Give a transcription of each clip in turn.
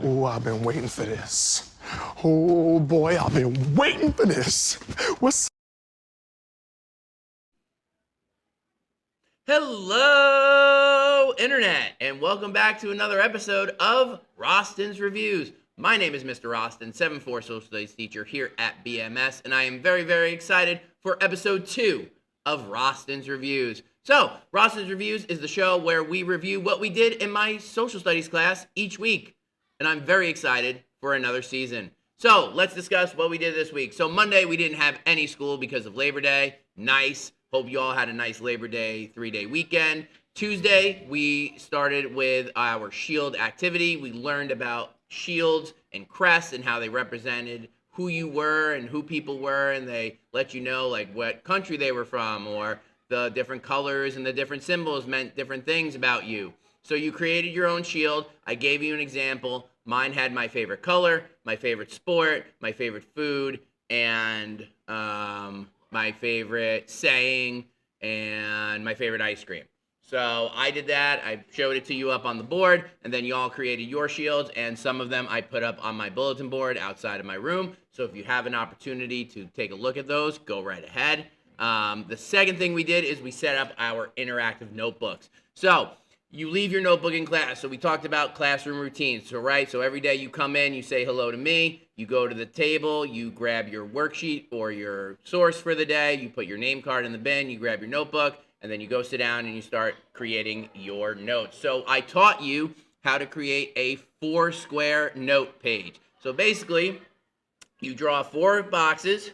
Oh, I've been waiting for this. Oh boy, I've been waiting for this. What's Hello, Internet, and welcome back to another episode of Rosten's Reviews. My name is Mr. Rosten, 7-4 Social Studies teacher here at BMS, and I am very, very excited for episode 2 of Rosten's Reviews. So, Rosten's Reviews is the show where we review what we did in my social studies class each week, and I'm very excited for another season. So, let's discuss what we did this week. So, Monday, we didn't have any school because of Labor Day. Nice. Hope you all had a nice Labor Day 3-day weekend. Tuesday, we started with our shield activity. We learned about shields and crests and how they represented who you were and who people were, and they let you know like what country they were from, or the different colors and the different symbols meant different things about you. So you created your own shield. I gave you an example. Mine had my favorite color, my favorite sport, my favorite food, and my favorite saying, and my favorite ice cream. So I did that. I showed it to you up on the board, and then you all created your shields, and some of them I put up on my bulletin board outside of my room. So if you have an opportunity to take a look at those, go right ahead. The second thing we did is we set up our interactive notebooks. So you leave your notebook in class. So we talked about classroom routines. So every day you come in, you say hello to me, you go to the table, you grab your worksheet or your source for the day, you put your name card in the bin, you grab your notebook, and then you go sit down and you start creating your notes. So I taught you how to create a 4-square note page. So basically, you draw 4 boxes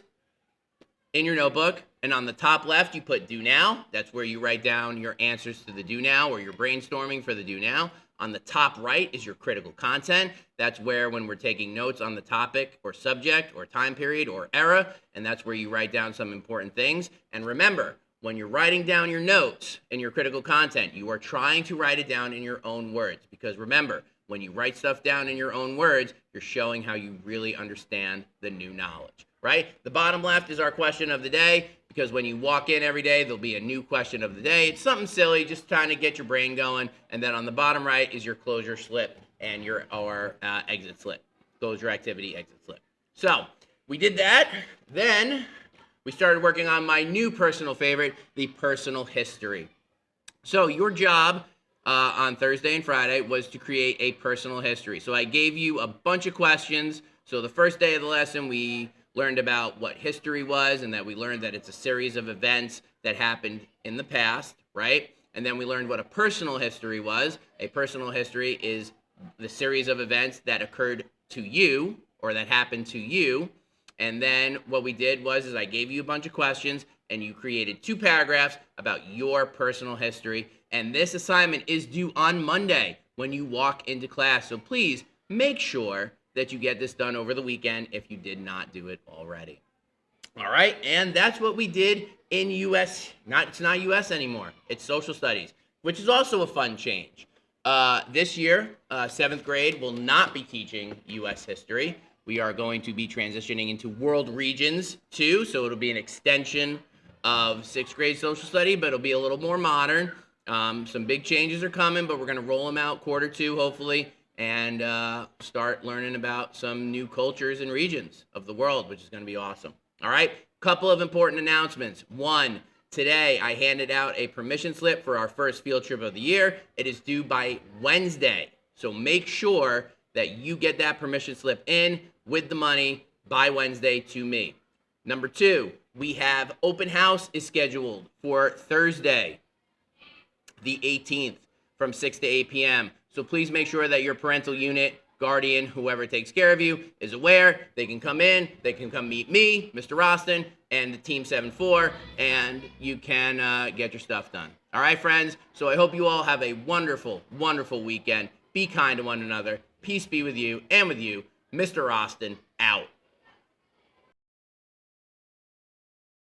in your notebook, and on the top left, you put do now. That's where you write down your answers to the do now, or your brainstorming for the do now. On the top right is your critical content. That's where when we're taking notes on the topic or subject or time period or era, and that's where you write down some important things. And remember, when you're writing down your notes and your critical content, you are trying to write it down in your own words. Because remember, when you write stuff down in your own words, you're showing how you really understand the new knowledge, right? The bottom left is our question of the day, because when you walk in every day, there'll be a new question of the day. It's something silly, just trying to get your brain going. And then on the bottom right is your closure slip and your exit slip. Closure activity, exit slip. So we did that. Then we started working on my new personal favorite, the personal history. So your job on Thursday and Friday was to create a personal history. So I gave you a bunch of questions. So the first day of the lesson, we learned about what history was, and that we learned that it's a series of events that happened in the past, right? And then we learned what a personal history was. A personal history is the series of events that occurred to you, or that happened to you. And then what we did was I gave you a bunch of questions, and you created 2 paragraphs about your personal history. And this assignment is due on Monday when you walk into class. So please make sure that you get this done over the weekend if you did not do it already. All right, and that's what we did in US. It's not US anymore. It's social studies, which is also a fun change. This year, 7th grade will not be teaching US history. We are going to be transitioning into world regions too, so it'll be an extension of 6th grade social study, but it'll be a little more modern. Some big changes are coming, but we're going to roll them out Q2, hopefully, and start learning about some new cultures and regions of the world, which is going to be awesome. All right, couple of important announcements. One, today I handed out a permission slip for our first field trip of the year. It is due by Wednesday, so make sure that you get that permission slip in with the money by Wednesday to me. Number 2, we have open house is scheduled for Thursday, the 18th, from 6 to 8 p.m. So please make sure that your parental unit, guardian, whoever takes care of you, is aware. They can come in, they can come meet me, Mr. Rosten, and the Team 7-4, and you can get your stuff done. All right, friends? So I hope you all have a wonderful, wonderful weekend. Be kind to one another. Peace be with you and with you. Mr. Rosten, out.